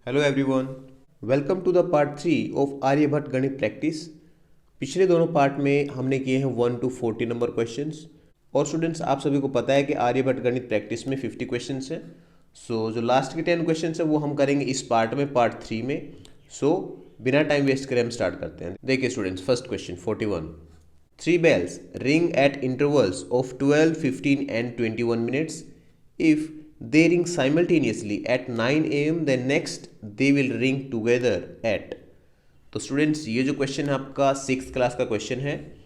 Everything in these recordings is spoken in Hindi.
Hello everyone, welcome to the part 3 of Aryabhatta गणित प्रैक्टिस। पिछले दोनों पार्ट में हमने किए हैं 1 to 40 नंबर क्वेश्चंस। और स्टूडेंट्स, आप सभी को पता है कि आर्यभट्ट गणित प्रैक्टिस में 50 क्वेश्चंस हैं। जो लास्ट के 10 क्वेश्चंस हैं वो हम करेंगे इस पार्ट में, पार्ट 3 में। बिना टाइम वेस्ट करे हम स्टार्ट करते हैं। देखिए students, first question 41। Three bells ring at intervals of 12, 15 and 21 minutes. If they ring simultaneously at 9 am, then next they will ring together at। तो स्टूडेंट्स, ये जो क्वेश्चन है आपका 6th क्लास का क्वेश्चन है।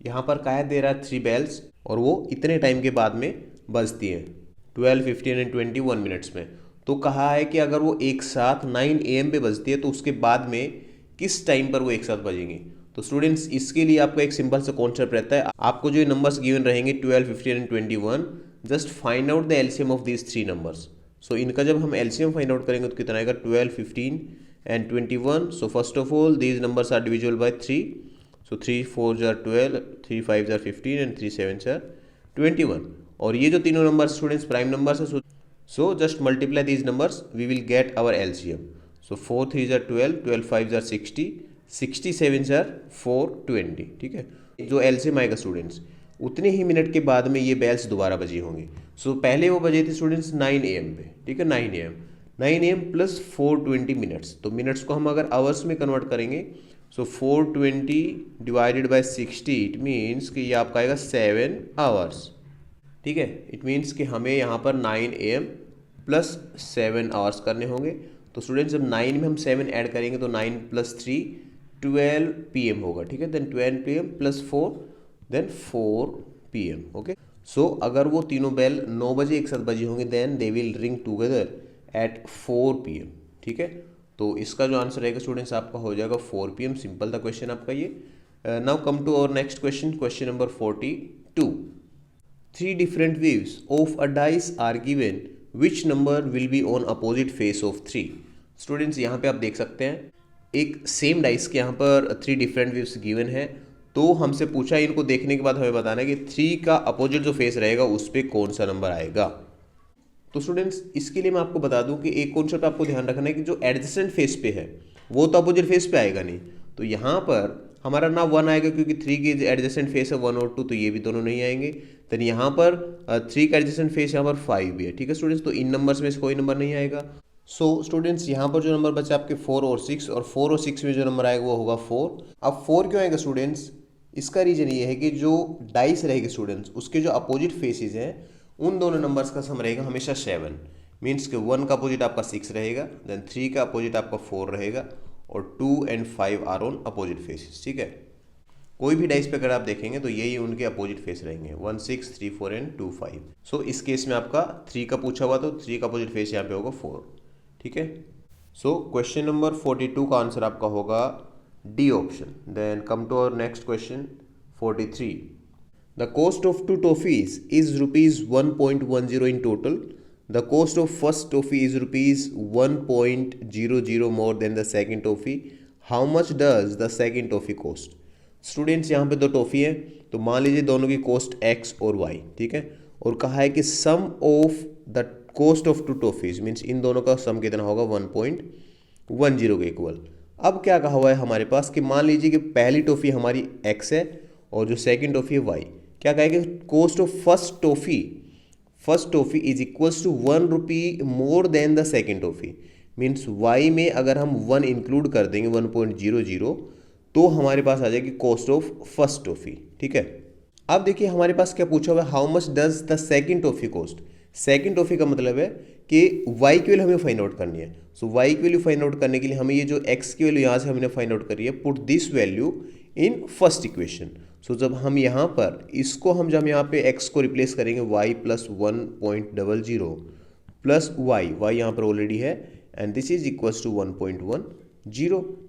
यहाँ पर क्या दे रहा है, 3 बेल्स, और वो इतने टाइम के बाद में बजती हैं, 12, 15 एंड 21 मिनट्स में। तो कहा है कि अगर वो एक साथ 9 am पे बजती है तो उसके बाद में किस टाइम पर वो एक साथ बजेंगी। तो स्टूडेंट्स, इसके लिए आपका एक सिंपल सा कॉन्सेप्ट रहता है। आपको जो नंबर्स गिवन रहेंगे 12, 15 and 21, just find out the LCM of these 3 numbers. इनका जब हम एलसीएम फाइंड आउट करेंगे तो कितना आएगा, 12, 15 and 21। First of all these numbers are divisible by 3। 3 4 जार 12, 3 5 जार 15 एंड 3 7 जार 21। और ये जो तीनों नंबर्स स्टूडेंट्स प्राइम नंबर्स है। Just multiply these numbers, we will get our LCM. 4 3 जार 12, 12 5 जार 60, 67 जार 420। ठीक है, जो एलसीएम आएगा स्टूडेंट्स, उतने ही मिनट के बाद में ये बेल्स दोबारा बजी होंगी। पहले वो बजे थे स्टूडेंट्स 9 am पे। ठीक है, 9 am प्लस 420 मिनट्स। तो मिनट्स को हम अगर आवर्स में कन्वर्ट करेंगे, 420 डिवाइडेड बाय 60, इट मीन्स कि ये आपका आएगा 7 आवर्स। ठीक है, इट मीन्स कि हमें यहाँ पर 9 am प्लस 7 आवर्स करने होंगे। तो स्टूडेंट्स, जब 9 में हम 7 ऐड करेंगे तो 9 प्लस 3 12 PM होगा। ठीक है, then 12 PM plus 4 then 4 PM। Okay, अगर वो तीनों बेल 9 बजे एक साथ बजी होंगी, then they will ring together at 4 PM। ठीक है, तो इसका जो आंसर रहेगा स्टूडेंट्स आपका हो जाएगा 4 PM। सिंपल था क्वेश्चन आपका ये। Now come to our next question, question number 42। 3 different views of a dice are given, which number will be on opposite face of 3। Students, यहाँ पे आप देख सकते हैं एक सेम डाइस के यहाँ पर 3 डिफरेंट व्यूज गिवन है। तो हमसे पूछा है, इनको देखने के बाद हमें बताना है कि 3 का अपोजिट जो फेस रहेगा उस पर कौन सा नंबर आएगा। तो स्टूडेंट्स, इसके लिए मैं आपको बता दूं कि एक कॉन्सेप्ट आपको ध्यान रखना है कि जो एडजेसेंट फेस पे है वो तो अपोजिट फेस पे आएगा नहीं। तो यहाँ पर हमारा ना 1 आएगा क्योंकि 3 की एडजेसेंट फेस है 1 और 2, तो ये भी दोनों नहीं आएंगे। तो यहाँ पर 3 का एडजेसेंट फेस यहाँ पर 5 भी है। ठीक है स्टूडेंट्स, तो इन नंबर्स में से कोई नंबर नहीं आएगा। स्टूडेंट्स, यहाँ पर जो नंबर बचा आपके 4 और 6, और 4 और 6 में जो नंबर आएगा वो होगा 4। अब 4 क्यों आएगा स्टूडेंट्स, इसका रीजन ये है कि जो डाइस रहेगी स्टूडेंट्स, उसके जो अपोजिट फेसेस हैं उन दोनों नंबर्स का सम रहेगा हमेशा 7। मीन्स कि 1 का अपोजिट आपका 6 रहेगा, देन 3 का अपोजिट आपका 4 रहेगा, और 2 and 5 are on opposite faces. ठीक है, कोई भी डाइस पे अगर आप देखेंगे तो यही उनके अपोजिट फेस रहेंगे, 1 6 3 4 एंड 2 5। इस केस में आपका 3 का पूछा हुआ तो 3 का अपोजिट फेस यहाँ पे होगा 4। ठीक है, क्वेश्चन नंबर 42 का आंसर आपका होगा D option. Then come to our next question 43। The cost of 2 toffees is ₹1.10 in total. The cost of first toffee is ₹1.00 more than the second toffee. How much does the second toffee cost. Students, यहाँ पे 2 टॉफी है, तो मान लीजिए दोनों की कॉस्ट x और y। ठीक है, और कहा है कि sum of the cost of 2 toffees, means इन दोनों का सम कितना होगा, 1.10 के इक्वल। अब क्या कहा हुआ है हमारे पास कि मान लीजिए कि पहली टॉफी हमारी x है और जो सेकंड टॉफी है y। क्या कहेगा, cost of first toffee is equals to ₹1 more than the second toffee. Means y में अगर हम 1 इंक्लूड कर देंगे 1.00, तो हमारे पास आ जाएगी कॉस्ट ऑफ फर्स्ट टॉफी। ठीक है, अब देखिए हमारे पास क्या पूछा हुआ है, how much does the second toffee cost. Second toffee का मतलब है कि y की वैल्यू हमें फाइंड आउट करनी है। y की वैल्यू फाइंड आउट करने के लिए हमें ये जो x की वैल्यू यहाँ से हमने फाइंड आउट करी है, put this value in first equation. जब हम यहाँ पर इसको जब हम यहाँ पे x को रिप्लेस करेंगे, y प्लस 1.00 प्लस y यहाँ पर ऑलरेडी है, and this is equals to 1.10।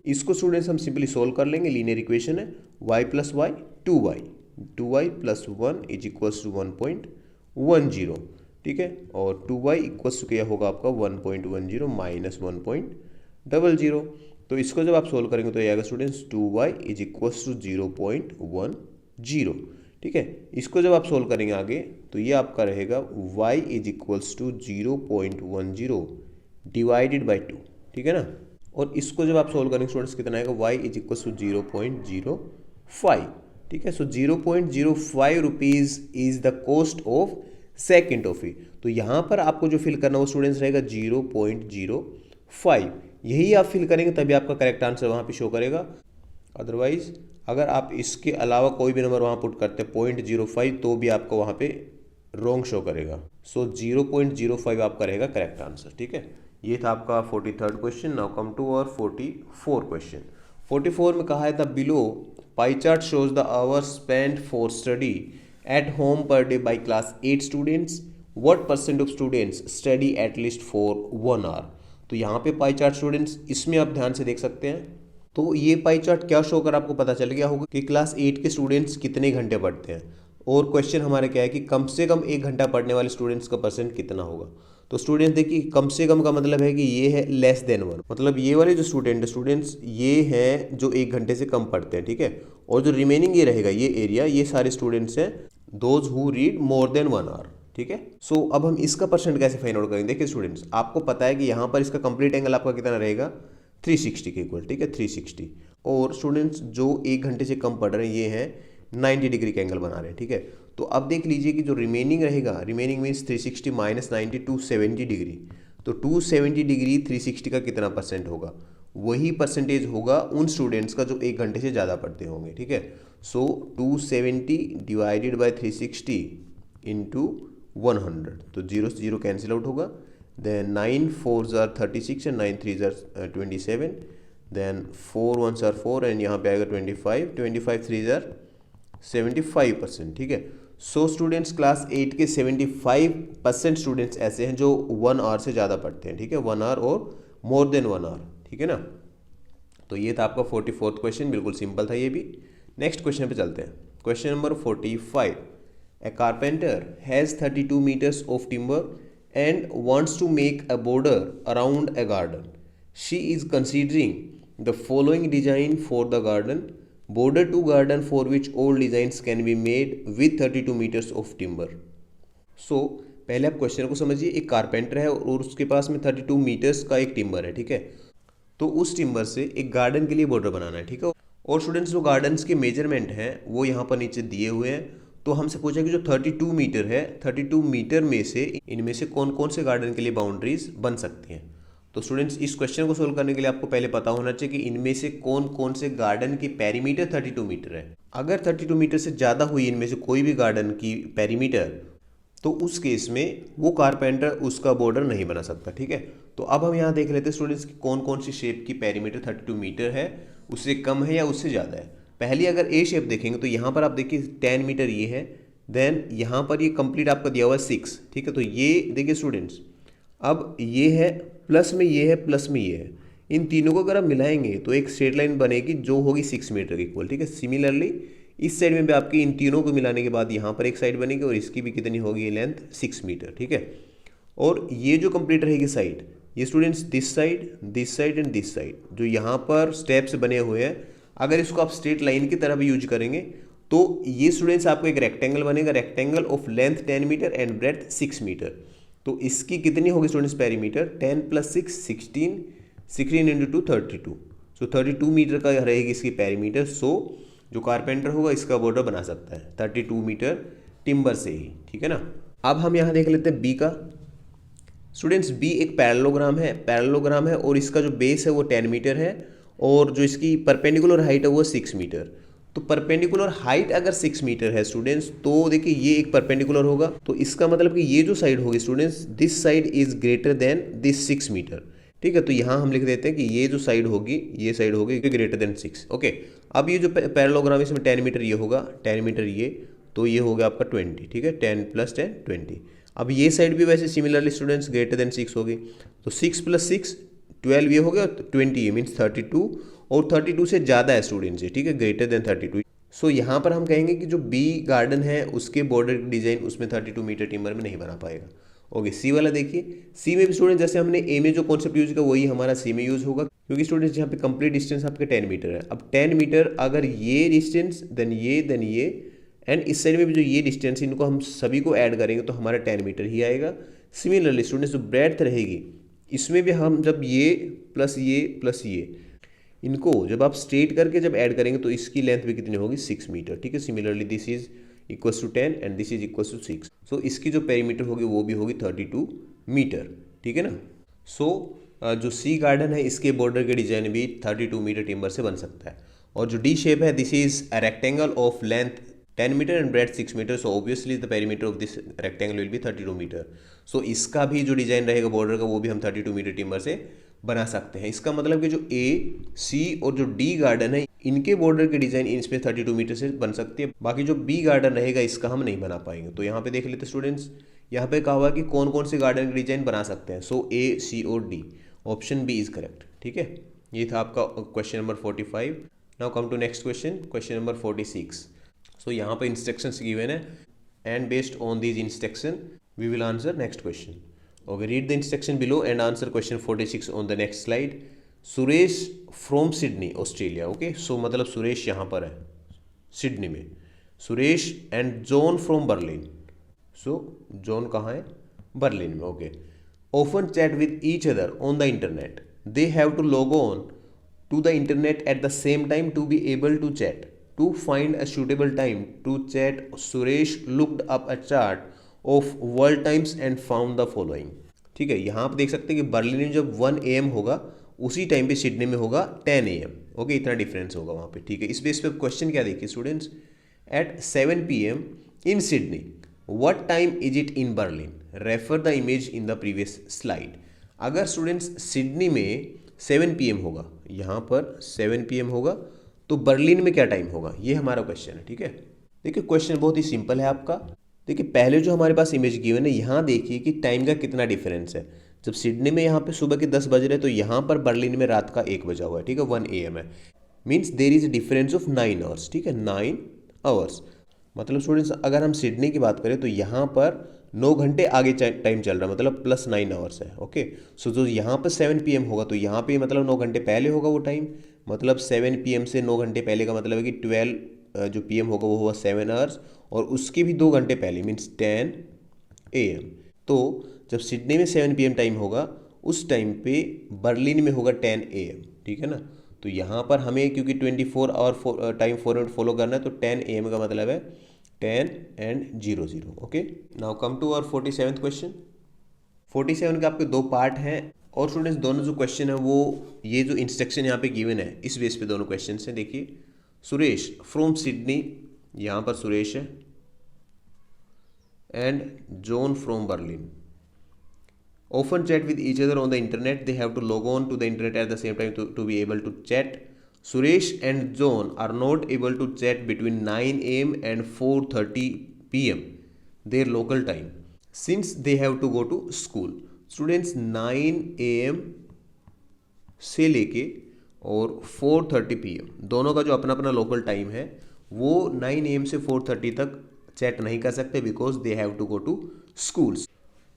इसको स्टूडेंट्स हम सिंपली सोल्व कर लेंगे, लीनियर इक्वेशन है, y plus y 2y plus 1 is equals to 1.10। ठीक है, और 2y इक्वल्स टू क्या होगा आपका 1.10 माइनस 1.00। तो इसको जब आप सोल्व करेंगे तो ये आएगा students 2y is equals to 0.10। ठीक है, इसको जब आप सोल्व करेंगे आगे तो ये आपका रहेगा y is equals to 0.10 divided by 2। ठीक है ना। और इसको जब आप सोल्व करेंगे स्टूडेंट्स कितना आएगा, y इज इक्वल टू 0.05, ठीक है। सो 0.05 rupees is the cost of second toffee. तो यहाँ पर आपको जो फिल करना वो स्टूडेंट्स रहेगा 0.05, यही आप फिल करेंगे तभी आपका करेक्ट आंसर वहाँ पे शो करेगा। अदरवाइज अगर आप इसके अलावा कोई भी नंबर वहाँ पुट करते हैं 0.05 तो भी आपको वहाँ पे रॉन्ग शो करेगा। सो 0.05 आपका रहेगा करेक्ट आंसर, ठीक है। ये था आपका 43rd question. Now come to और 44 क्वेश्चन। 44 में कहा है the below pie chart shows the hours spent for study at home per day by class 8 students, what percent of students study at least for 1 hour. तो यहाँ पे पाई चार्ट स्टूडेंट्स इसमें आप ध्यान से देख सकते हैं। तो ये पाई चार्ट क्या शो कर आपको पता चल गया होगा कि क्लास 8 के स्टूडेंट्स कितने घंटे पढ़ते हैं, और क्वेश्चन हमारा क्या है कि कम से कम 1 घंटा पढ़ने वाले स्टूडेंट्स का परसेंट कितना होगा। तो स्टूडेंट्स देखिए कम से कम का मतलब है कि ये है लेस देन 1, मतलब ये वाले जो स्टूडेंट्स ये हैं जो 1 घंटे से कम पढ़ते हैं, ठीक है। और जो रिमेनिंग ये रहेगा ये एरिया, ये सारे स्टूडेंट्स हैं those who read more than 1 hour, ठीक है। सो अब हम इसका परसेंट कैसे फाइंड आउट करेंगे। देखिए स्टूडेंट्स आपको पता है कि यहाँ पर इसका कंप्लीट एंगल आपका कितना रहेगा 360 के इक्वल, ठीक है 360। और स्टूडेंट्स जो 1 घंटे से कम पढ़ रहे हैं ये हैं 90 डिग्री का एंगल बना रहे हैं, ठीक है। तो अब देख लीजिए कि जो रिमेनिंग रहेगा, रिमेनिंग मीन्स 360 माइनस 90 270 डिग्री। तो 270 डिग्री 360 का कितना परसेंट होगा, वही परसेंटेज होगा उन स्टूडेंट्स का जो 1 घंटे से ज़्यादा पढ़ते होंगे, ठीक है। सो 270 डिवाइडेड बाई 360 इंटू 100, तो 0 से 0 कैंसिल आउट होगा। Then 9 4s are 36 and 9 3s are 27, then 4 1s are 4 and यहाँ पे आएगा 25, 25 3s are 75%, ठीक है। सो स्टूडेंट्स क्लास 8 के 75% स्टूडेंट्स ऐसे हैं जो 1 आवर से ज़्यादा पढ़ते हैं, ठीक है, 1 आवर और मोर देन 1 आवर, ठीक है ना। तो ये था आपका 44th क्वेश्चन, बिल्कुल सिंपल था ये भी। नेक्स्ट क्वेश्चन पे चलते हैं। Question number 45। A carpenter has 32 meters of timber and wants to make a border around a garden. She is considering the following design for the garden. Border to garden for which all designs can be made with 32 meters of timber. So पहले आप क्वेश्चन को समझिए। एक कारपेंटर है और उसके पास में 32 मीटर्स का एक टिम्बर है, ठीक है। तो उस टिम्बर से एक गार्डन के लिए बॉर्डर बनाना है, ठीक है। और स्टूडेंट्स जो गार्डन्स के मेजरमेंट हैं वो यहाँ पर नीचे दिए हुए हैं। तो हमसे पूछा कि जो 32 मीटर है, 32 मीटर में से इनमें से कौन कौन से गार्डन के लिए बाउंड्रीज बन सकती हैं। तो स्टूडेंट्स इस क्वेश्चन को सोल्व करने के लिए आपको पहले पता होना चाहिए कि इनमें से कौन कौन से गार्डन की पेरीमीटर 32 मीटर है। अगर 32 मीटर से ज़्यादा हुई इनमें से कोई भी गार्डन की पेरीमीटर, तो उस केस में वो कारपेंटर उसका बॉर्डर नहीं बना सकता, ठीक है। तो अब हम यहाँ देख लेते हैं स्टूडेंट्स कि कौन कौन सी शेप की पेरीमीटर 32 मीटर है, उससे कम है या उससे ज़्यादा है। पहली अगर ए शेप देखेंगे तो यहाँ पर आप देखिए 10 मीटर ये है, देन यहाँ पर ये कंप्लीट आपका दिया हुआ है 6, ठीक है। तो ये देखिए स्टूडेंट्स, अब ये है प्लस में ये है प्लस में ये है, इन तीनों को अगर आप मिलाएंगे तो एक स्ट्रेट लाइन बनेगी जो होगी 6 मीटर की इक्वल, ठीक है। सिमिलरली इस साइड में भी आपकी इन तीनों को मिलाने के बाद यहाँ पर एक साइड बनेगी और इसकी भी कितनी होगी लेंथ 6 मीटर, ठीक है। और ये जो कंप्लीट रहेगी साइड, ये students this side and this side जो यहाँ पर स्टेप्स बने हुए हैं, अगर इसको आप स्ट्रेट लाइन की तरह भी यूज करेंगे तो ये स्टूडेंट्स आपको एक रेक्टेंगल बनेगा, rectangle of length 10 metre and breadth 6 metre. तो इसकी कितनी होगी स्टूडेंट्स पेरीमीटर, 10 + 6 16, 16 × 2 32। सो 32 मीटर का रहेगी इसकी पेरीमीटर। सो जो कारपेंटर होगा इसका बॉर्डर बना सकता है 32 मीटर टिम्बर से ही, ठीक है ना। अब हम यहाँ देख लेते हैं बी का। स्टूडेंट्स बी एक पैरेललोग्राम है और इसका जो बेस है वो 10 मीटर है और जो इसकी परपेंडिकुलर हाइट है वो 6 मीटर। तो परपेंडिकुलर हाइट अगर 6 मीटर है स्टूडेंट्स, तो देखिए ये एक परपेंडिकुलर होगा, तो इसका मतलब कि ये जो साइड होगी students, this side is greater than this 6 metre, ठीक है। तो यहाँ हम लिख देते हैं कि ये जो साइड होगी, ये साइड होगी ग्रेटर देन 6, ओके। अब ये जो पैरेललोग्राम इसमें 10 मीटर ये होगा, 10 मीटर ये, तो ये हो गया आपका 20, ठीक है। 10 + 10 20। अब ये साइड भी वैसे सिमिलरली स्टूडेंट्स ग्रेटर देन 6 होगी, तो 6 + 6 12 ये हो गया, 20 ये मीन्स 32, और 32 से ज़्यादा है स्टूडेंट्स ये, ठीक है, ग्रेटर देन 32। सो यहाँ पर हम कहेंगे कि जो बी गार्डन है उसके बॉर्डर डिजाइन उसमें 32 मीटर टिम्बर में नहीं बना पाएगा, ओके। सी वाला देखिए, सी में भी स्टूडेंट जैसे हमने ए में जो कॉन्सेप्ट यूज किया वही हमारा सी में यूज होगा, क्योंकि स्टूडेंट्स यहाँ पे कंप्लीट डिस्टेंस आपके 10 मीटर है। अब 10 मीटर अगर ये डिस्टेंस देन ये एंड इस साइड में भी जो ये डिस्टेंस, इनको हम सभी को ऐड करेंगे तो हमारा 10 मीटर ही आएगा। सिमिलरली स्टूडेंट्स जो ब्रेड्थ रहेगी इसमें भी हम जब ये प्लस ये इनको जब आप स्ट्रेट करके जब ऐड करेंगे तो इसकी लेंथ भी कितनी होगी 6 मीटर, ठीक है। Similarly this is equals to 10 and this is equals to 6, so इसकी जो पेरीमीटर होगी वो भी होगी 32 मीटर, ठीक है ना। सो जो सी गार्डन है इसके बॉर्डर के डिजाइन भी 32 मीटर टिम्बर से बन सकता है। और जो डी शेप है this is a rectangle of length 10 metre and breadth 6 metre, so obviously the perimeter of this rectangle will be 32 metre. So इसका भी जो डिजाइन रहेगा बॉर्डर का वो भी हम 32 मीटर टिम्बर से बना सकते हैं। इसका मतलब कि जो ए, सी और जो डी गार्डन है इनके बॉर्डर के डिजाइन इसमें 32 मीटर से बन सकती है, बाकी जो बी गार्डन रहेगा इसका हम नहीं बना पाएंगे। तो यहाँ पे देख लेते स्टूडेंट्स, यहाँ पे कहा हुआ कि कौन कौन से गार्डन के डिजाइन बना सकते हैं। सो ए, सी और D, option B is correct, ठीक है। ये था आपका question number 45। Now come to next question, question number 46। So यहाँ पे इंस्ट्रक्शंस गिवन है and based on these instruction we will answer next question. Okay, read the instruction below and answer question 46 on the next slide. Suresh from Sydney Australia, okay. So मतलब सुरेश यहाँ पर है सिडनी में, Suresh and John from Berlin, so John कहाँ है, बर्लिन में, okay. Often chat with each other on the internet, they have to log on to the internet at the same time to be able to chat, to find a suitable time to chat Suresh looked up a chart of world times and found the following, ठीक है। यहाँ आप देख सकते हैं कि बर्लिन में जब 1 AM होगा उसी टाइम पे सिडनी में होगा 10 AM, ओके। इतना डिफरेंस होगा वहाँ पे, ठीक है। इस बेस पे क्वेश्चन क्या देखिए students, at 7 PM in Sydney what time is it in Berlin, refer the image in the previous slide. अगर स्टूडेंट्स सिडनी में 7 PM होगा, यहाँ पर 7 PM होगा, तो बर्लिन में क्या टाइम होगा, ये हमारा क्वेश्चन है, ठीक है। देखिए क्वेश्चन बहुत ही सिंपल है आपका। देखिए पहले जो हमारे पास इमेज गिवन है यहाँ देखिए कि टाइम का कितना डिफरेंस है। जब सिडनी में यहाँ पे सुबह के 10 बज रहे तो यहाँ पर बर्लिन में रात का 1 बजा हुआ है, ठीक है, 1 AM है। Means there is difference of 9 hours, ठीक है, 9 आवर्स। मतलब स्टूडेंट्स अगर हम सिडनी की बात करें तो यहाँ पर 9 घंटे आगे टाइम चल रहा है, मतलब प्लस 9 आवर्स है, ओके। सो जो यहाँ पर 7 PM होगा तो यहाँ पे मतलब 9 घंटे पहले होगा वो टाइम, मतलब 7 PM से 9 घंटे पहले का मतलब है कि 12 जो PM होगा वो होगा 7 आवर्स, और उसके भी 2 घंटे पहले मीन्स 10 AM। तो जब सिडनी में 7 PM टाइम होगा उस टाइम पे बर्लिन में होगा 10 AM, ठीक है ना। तो यहाँ पर हमें क्योंकि 24 आवर टाइम फॉर्मेट फॉलो करना है तो 10 AM का मतलब है 10 and 00, okay. Now come to our 47th question. 47 के आपके 2 पार्ट हैं और स्टूडेंट्स दोनों जो क्वेश्चन है वो ये जो इंस्ट्रक्शन यहाँ पे गिवन है इस बेस पे दोनों क्वेश्चन हैं। देखिए सुरेश फ्रॉम सिडनी, यहाँ पर सुरेश है, and John from Berlin often chat with each other on the internet, they have to log on to the internet at the same time to be able to chat. Suresh and John are not able to chat between 9 AM and 4:30 PM their local time since they have to go to school. Students 9 AM से लेके और 4:30 PM दोनों का जो अपना अपना लोकल टाइम है वो 9 AM से 4:30 तक चैट नहीं कर सकते because they have to go to schools.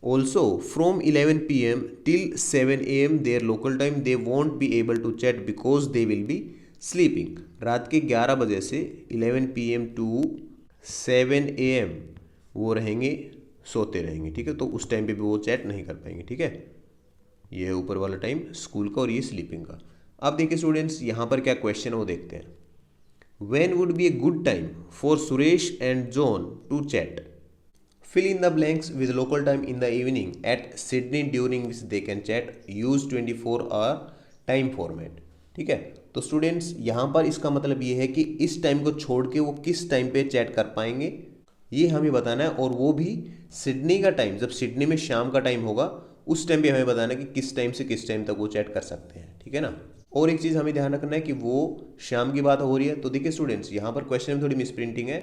Also, from 11 PM till 7 AM their local time they won't be able to chat because they will be sleeping. रात के 11 बजे से 11 PM to 7 AM वो रहेंगे, सोते रहेंगे, ठीक है। तो उस टाइम पे भी वो चैट नहीं कर पाएंगे, ठीक है। ये है ऊपर वाला टाइम स्कूल का और ये स्लीपिंग का। अब देखिए स्टूडेंट्स यहाँ पर क्या क्वेश्चन है वो देखते हैं। When would be a good time for Suresh and John to chat? Fill in the blanks with local time in the evening at Sydney during which they can chat. Use 24-hour time format. ठीक है, तो स्टूडेंट्स यहाँ पर इसका मतलब ये है कि इस टाइम को छोड़ के वो किस टाइम पे चैट कर पाएंगे ये हमें बताना है, और वो भी सिडनी का टाइम, जब सिडनी में शाम का टाइम होगा उस टाइम पे हमें बताना है कि किस टाइम से किस टाइम तक वो चैट कर सकते हैं, ठीक है ना। और एक चीज़ हमें ध्यान रखना है कि वो शाम की बात हो रही है, तो देखिए स्टूडेंट्स यहाँ पर क्वेश्चन में थोड़ी मिसप्रिंटिंग है।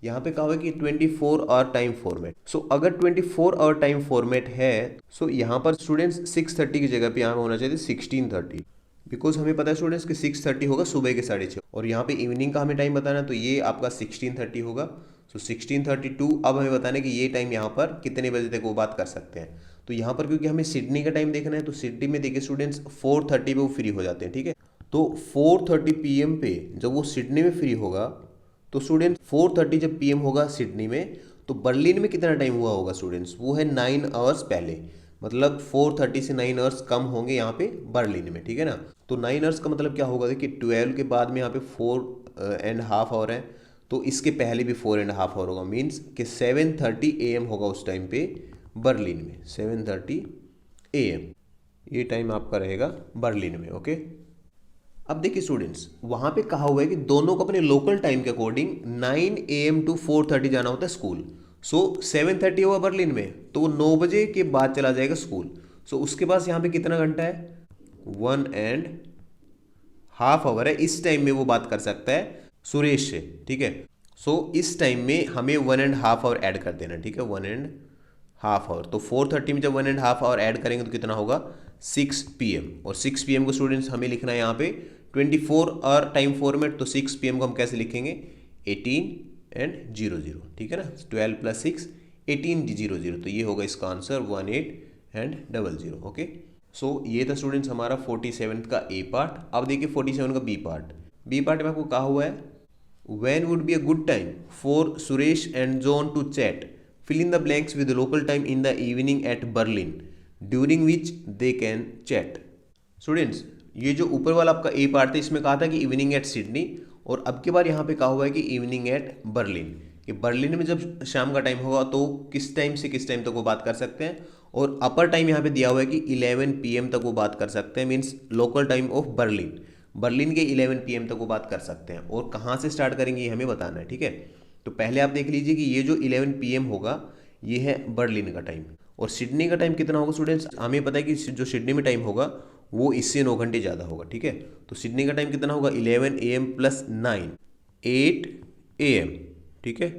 यहाँ पे कहा हुआ है कि 24 आवर टाइम फॉर्मेट। सो अगर 24 आवर टाइम फॉर्मेट है सो यहाँ पर स्टूडेंट्स 6:30 की जगह पे यहाँ पे होना चाहिए 16:30, बिकॉज हमें पता है स्टूडेंट्स कि 6:30 होगा सुबह के 6:30 और यहाँ पे इवनिंग का हमें टाइम बताना है, तो ये आपका 16:30 होगा। सो 16:32 अब हमें बताना है कि ये टाइम यहाँ पर कितने बजे तक वो बात कर सकते हैं। तो यहाँ पर क्योंकि हमें सिडनी का टाइम देखना है तो सिडनी में देखिए स्टूडेंट्स 4:30 पे वो फ्री हो जाते हैं, ठीक है। तो 4:30 PM पे जब वो सिडनी में फ्री होगा तो स्टूडेंट्स 4:30 जब PM होगा सिडनी में तो बर्लिन में कितना टाइम हुआ होगा स्टूडेंट्स, वो है 9 आवर्स पहले। मतलब 4:30 से 9 आवर्स कम होंगे यहाँ पे बर्लिन में, ठीक है ना। तो 9 आवर्स का मतलब क्या होगा, देखिए 12 के बाद में यहाँ पे 4.5 आवर है, तो इसके पहले भी 4.5 आवर होगा, मीन्स कि 7:30 AM होगा उस टाइम पे बर्लिन में, 7:30 AM ये टाइम आपका रहेगा बर्लिन में। ओके, अब देखिए स्टूडेंट्स, वहाँ पे कहा हुआ है कि दोनों को अपने लोकल टाइम के अकॉर्डिंग 9 AM टू 4:30 जाना होता है स्कूल। सो 7:30 हुआ बर्लिन में, तो वो 9 बजे के बाद चला जाएगा स्कूल। सो उसके पास यहाँ पे कितना घंटा है, 1.5 आवर है। इस टाइम में वो बात कर सकता है सुरेश से, ठीक है। सो इस टाइम में हमें 1.5 आवर ऐड कर देना, ठीक है, 1.5 आवर। तो 4:30 में जब 1.5 आवर ऐड करेंगे तो कितना होगा, 6 PM। और 6 PM को स्टूडेंट्स हमें लिखना है यहाँ पे 24 आवर टाइम फॉर्मेट। तो 6 PM को हम कैसे लिखेंगे, 18 and 00, ठीक है ना, 12 + 6 18 00। तो ये होगा इसका आंसर 18 and 00। ओके, सो ये था स्टूडेंट्स हमारा 47 का ए पार्ट। अब देखिए 47 का बी पार्ट। बी पार्ट में आपको कहा हुआ है when would be a good time for Suresh and John to chat, fill in the blanks with the local time in the evening at Berlin during which they can chat। Students, ये जो ऊपर वाला आपका ए पार्ट था इसमें कहा था कि इवनिंग एट सिडनी, और अब की बार यहाँ पे कहा हुआ है कि इवनिंग एट बर्लिन, कि बर्लिन में जब शाम का टाइम होगा तो किस टाइम से किस टाइम तक वो बात कर सकते हैं। और अपर टाइम यहाँ पे दिया हुआ है कि 11 PM तक वो बात कर सकते हैं, means local time of Berlin, Berlin के 11 PM तक वो बात कर सकते हैं। और कहाँ से स्टार्ट करेंगे ये हमें बताना है, ठीक है। तो पहले आप देख लीजिए कि ये जो 11 PM होगा ये है बर्लिन का टाइम, और सिडनी का टाइम कितना होगा स्टूडेंट्स, हमें पता है कि जो सिडनी में टाइम होगा वो इससे 9 घंटे ज़्यादा होगा, ठीक है। तो सिडनी का टाइम कितना होगा, 11 AM + 9 8 AM, ठीक है।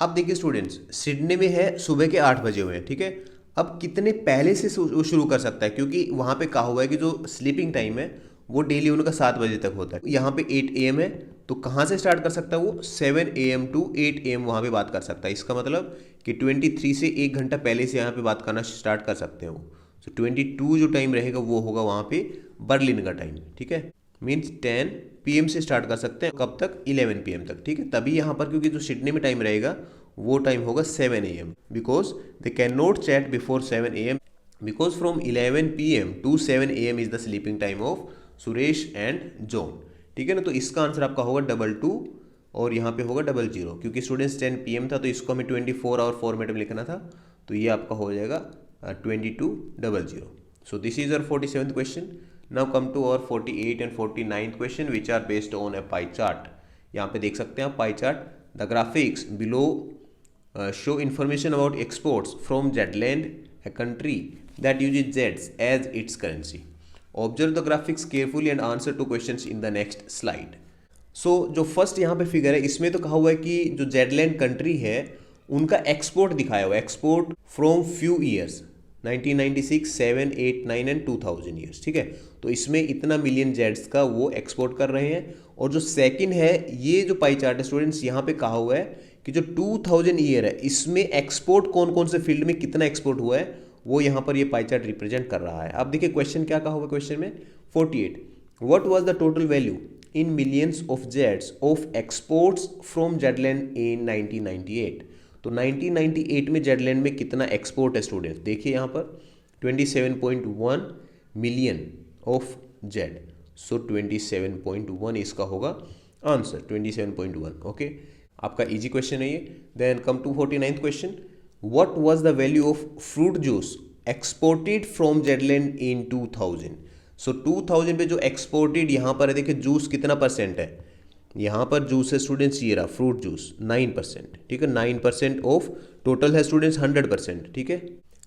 अब देखिए स्टूडेंट्स, सिडनी में है सुबह के 8 बजे हुए हैं, ठीक है। अब कितने पहले से शुरू कर सकता है, क्योंकि वहाँ पे कहा हुआ है कि जो स्लीपिंग टाइम है वो डेली उनका 7 बजे तक होता है। यहाँ पे 8 AM है, तो कहाँ से स्टार्ट कर सकता है वो, 7 AM टू 8 AM वहाँ पे बात कर सकता है। इसका मतलब कि 23 से 1 घंटा पहले से यहाँ पे बात करना स्टार्ट कर सकते हैं वो। तो 22 जो टाइम रहेगा वो होगा वहाँ पे बर्लिन का टाइम, ठीक है। मीन्स 10 PM से स्टार्ट कर सकते हैं, कब तक, 11 PM तक, ठीक है। तभी यहाँ पर क्योंकि जो सिडनी में टाइम रहेगा वो टाइम होगा 7 AM, because they can not chat before 7 AM, because from 11 PM to 7 AM is the sleeping time of Suresh and John, ठीक है ना। तो इसका आंसर आपका होगा 22 और यहाँ पे होगा 00, क्योंकि स्टूडेंट्स 10 PM था तो इसको हमें 24 आवर फॉर्मेट में लिखना था, तो ये आपका हो जाएगा 2200। So this is our 47th question. Now come to our 48 and 49th question which are based on a pie chart. यहाँ पे देख सकते हैं आप pie chart, the graphics below show information about exports from Zedland, a country that uses zeds as its currency. Observe the graphics carefully and answer to questions in the next slide. So जो फर्स्ट यहाँ पे फिगर है इसमें तो कहा हुआ है कि जो जेडलैंड कंट्री है उनका एक्सपोर्ट दिखाया हुआ है, export from few years, 1996, 7, 8, 9 and 2000 years, ठीक है। तो इसमें इतना मिलियन जेड्स का वो एक्सपोर्ट कर रहे हैं। और जो सेकंड है, ये जो पाई चार्ट है स्टूडेंट्स, यहाँ पे कहा हुआ है कि जो 2000 ईयर है इसमें एक्सपोर्ट कौन कौन से फील्ड में कितना एक्सपोर्ट हुआ है वो यहाँ पर ये पाई चार्ट रिप्रेजेंट कर रहा है। अब देखिए क्वेश्चन क्या कहा हुआ क्वेश्चन में 48, what was the total value in millions of zeds of exports from Zedland in 1998। तो 1998 में जेडलैंड में कितना एक्सपोर्ट है स्टूडेंट्स, देखिए यहाँ पर 27.1 मिलियन ऑफ जेड। सो 27.1 इसका होगा आंसर, 27.1। ओके, आपका इजी क्वेश्चन है ये। Then come to 49th question, what was the value of fruit juice exported from Zedland in 2000। So 2000 पे जो एक्सपोर्टेड यहाँ पर है, देखिए जूस कितना % है, यहाँ पर जूस है स्टूडेंट्स ये रहा फ्रूट जूस 9%, ठीक है। 9% ऑफ टोटल है स्टूडेंट्स 100%, ठीक है।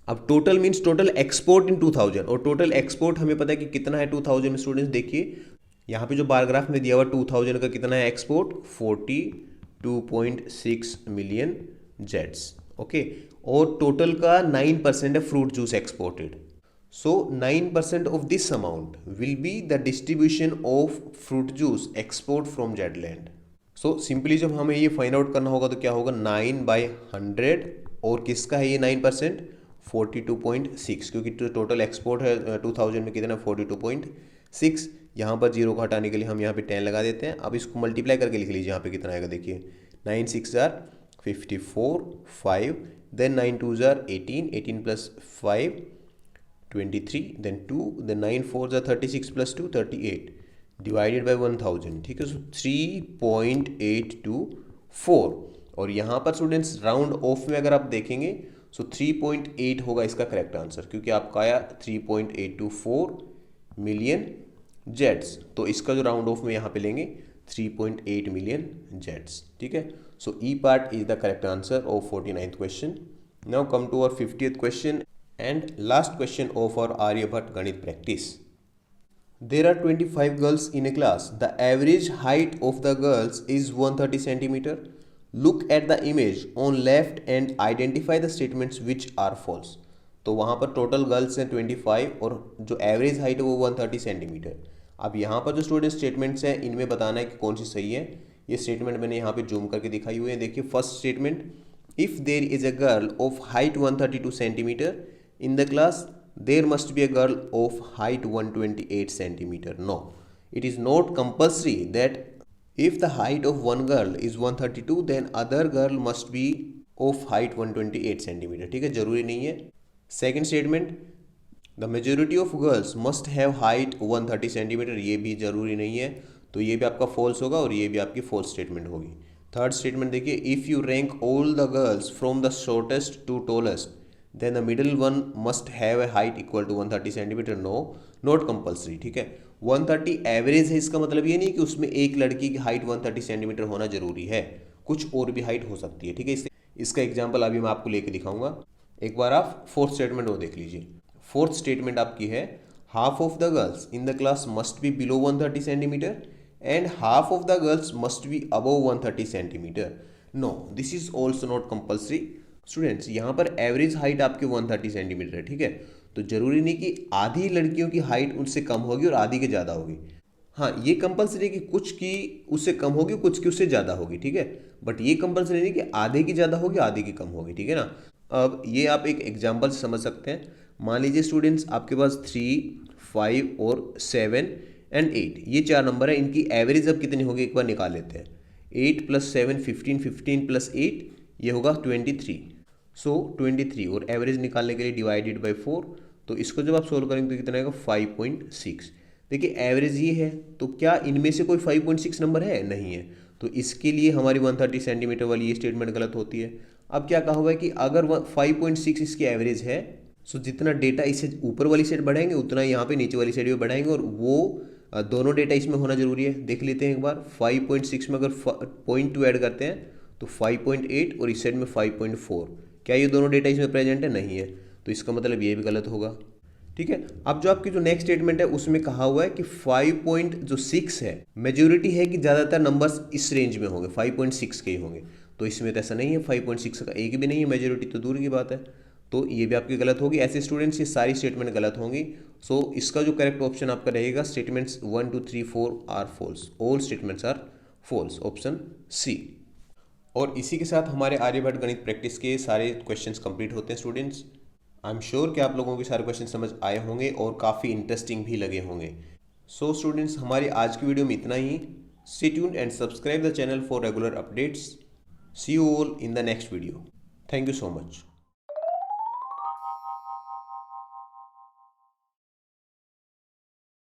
अब टोटल मीन्स टोटल एक्सपोर्ट इन 2000, और टोटल एक्सपोर्ट हमें पता है कि कितना है 2000 में स्टूडेंट्स। देखिए यहाँ पे जो बार ग्राफ में दिया हुआ 2000 का कितना है एक्सपोर्ट, 42.6 मिलियन जेट्स, ओके। और टोटल का 9% है fruit juice exported. So 9% of this amount will be the distribution of fruit juice export from Jetland. So simply जब हमें ये फाइंड आउट करना होगा तो क्या होगा, 9/100, और किसका है ये 9%, 42.6, क्योंकि टोटल एक्सपोर्ट है 2000 में कितना 42.6। यहाँ पर जीरो को हटाने के लिए हम यहाँ पे 10 लगा देते हैं। अब इसको मल्टीप्लाई करके लिख लीजिए यहाँ पे कितना आएगा, देखिए 9 6 are 54, 5, then 9 2 are 18, 18 + 5 23, then 2, then 9 4s are 36 plus 2 38 divided by 1000, ठीक है। सो 3.824 और यहाँ पर स्टूडेंट्स राउंड ऑफ में अगर आप देखेंगे सो 3.8 होगा इसका करेक्ट आंसर, क्योंकि आपका आया 3.824 मिलियन जेट्स, तो इसका जो राउंड ऑफ में यहाँ पे लेंगे 3.8 मिलियन जेट्स, ठीक है। So E part is the correct answer of 49th question. Now come to our 50th question and last question of our Aryabhat Ganit practice. There are 25 girls in a class. The average height of the girls is 130 centimeter. Look at the image on left and identify the statements which are false. तो वहाँ पर टोटल गर्ल्स हैं 25 और जो एवरेज हाइट है वो 130 सेंटीमीटर। अब यहाँ पर जो स्टूडेंट स्टेटमेंट्स हैं इनमें बताना है कि कौन सी सही है। ये स्टेटमेंट मैंने यहाँ पे जूम करके दिखाई हुई है। देखिए first statement, if there is a girl of height 132 centimetre in the class, there must be a girl of height 128 centimeter. No, it is not compulsory that if the height of one girl is 132 then other girl must be of height 128 centimeter, ठीक है, जरूरी नहीं है। Second statement, the majority of girls must have height 130 centimetre, ये भी जरूरी नहीं है, तो ये भी आपका फॉल्स होगा और ये भी आपकी फॉल्स स्टेटमेंट होगी। थर्ड स्टेटमेंट देखिए, if you rank all the girls from the shortest to tallest then the middle one must have a height equal to 130 centimetre. No, not compulsory, ठीक है। 130 एवरेज है, इसका मतलब ये नहीं कि उसमें एक लड़की की हाइट 130 सेंटीमीटर होना जरूरी है, कुछ और भी हाइट हो सकती है, ठीक है। इसका एग्जाम्पल अभी मैं आपको लेके दिखाऊंगा। एक बार आप फोर्थ स्टेटमेंट वो देख लीजिए। फोर्थ स्टेटमेंट आपकी है, half of the girls in the class must be below 130 centimetre and half of the girls must be above 130 centimetre. No, this is also not compulsory. Students यहाँ पर एवरेज हाइट आपकी 130 सेंटीमीटर है, ठीक है, तो जरूरी नहीं कि आधी लड़कियों की हाइट उनसे कम होगी और आधी की ज़्यादा होगी। हाँ, ये कंपल्सरी है कि कुछ की उससे कम होगी, कुछ की उससे ज़्यादा होगी, ठीक है, बट ये कंपल्सरी नहीं कि आधे की ज़्यादा होगी आधे की कम होगी, ठीक है ना। अब ये आप एक एग्जाम्पल से समझ सकते हैं। मान लीजिए स्टूडेंट्स आपके पास 3, 5 और 7 एंड 8 ये 4 नंबर है, इनकी एवरेज अब कितनी होगी एक बार निकाल लेते हैं। 8 + 7 15, 15 + 8 ये होगा 23। सो 23 और एवरेज निकालने के लिए डिवाइडेड बाय 4, तो इसको जब आप सोल्व करेंगे तो कितना आएगा 5.6। देखिए एवरेज ये है, तो क्या इनमें से कोई 5.6 नंबर है? नहीं है, तो इसके लिए हमारी 130 सेंटीमीटर वाली ये स्टेटमेंट गलत होती है। अब क्या कहा हुआ है कि अगर 5.6 इसकी एवरेज है, सो जितना डेटा इससे ऊपर वाली साइड बढ़ाएंगे उतना यहाँ पे नीचे वाली साइड भी बढ़ाएंगे, और वो दोनों डेटा इसमें होना जरूरी है। देख लेते हैं एक बार, 5.6 में अगर 0.2 ऐड करते हैं तो 5.8 और इस साइड में 5.4, क्या ये दोनों डेटा इसमें प्रेजेंट है? नहीं है, तो इसका मतलब ये भी गलत होगा, ठीक है। अब जो आपकी जो नेक्स्ट स्टेटमेंट है उसमें कहा हुआ है कि 5.6 है, मेजोरिटी है कि ज़्यादातर नंबर्स इस रेंज में होंगे, 5.6 के ही होंगे, तो इसमें तो ऐसा नहीं है, 5.6 का एक भी नहीं है, मेजोरिटी तो दूर की बात है, तो ये भी आपकी गलत होगी। ऐसे स्टूडेंट्स ये सारी स्टेटमेंट गलत होंगी। सो इसका जो करेक्ट ऑप्शन आपका रहेगा, statements 1 2 3 4 are false, all statements are false, option C. और इसी के साथ हमारे आर्यभट्ट गणित प्रैक्टिस के सारे क्वेश्चंस कंप्लीट होते हैं स्टूडेंट्स। आई एम श्योर कि आप लोगों के सारे क्वेश्चन समझ आए होंगे और काफ़ी इंटरेस्टिंग भी लगे होंगे। सो स्टूडेंट्स, हमारी आज की वीडियो में इतना ही। Stay tuned and subscribe the channel for regular updates. See you all in the next video. Thank you so much.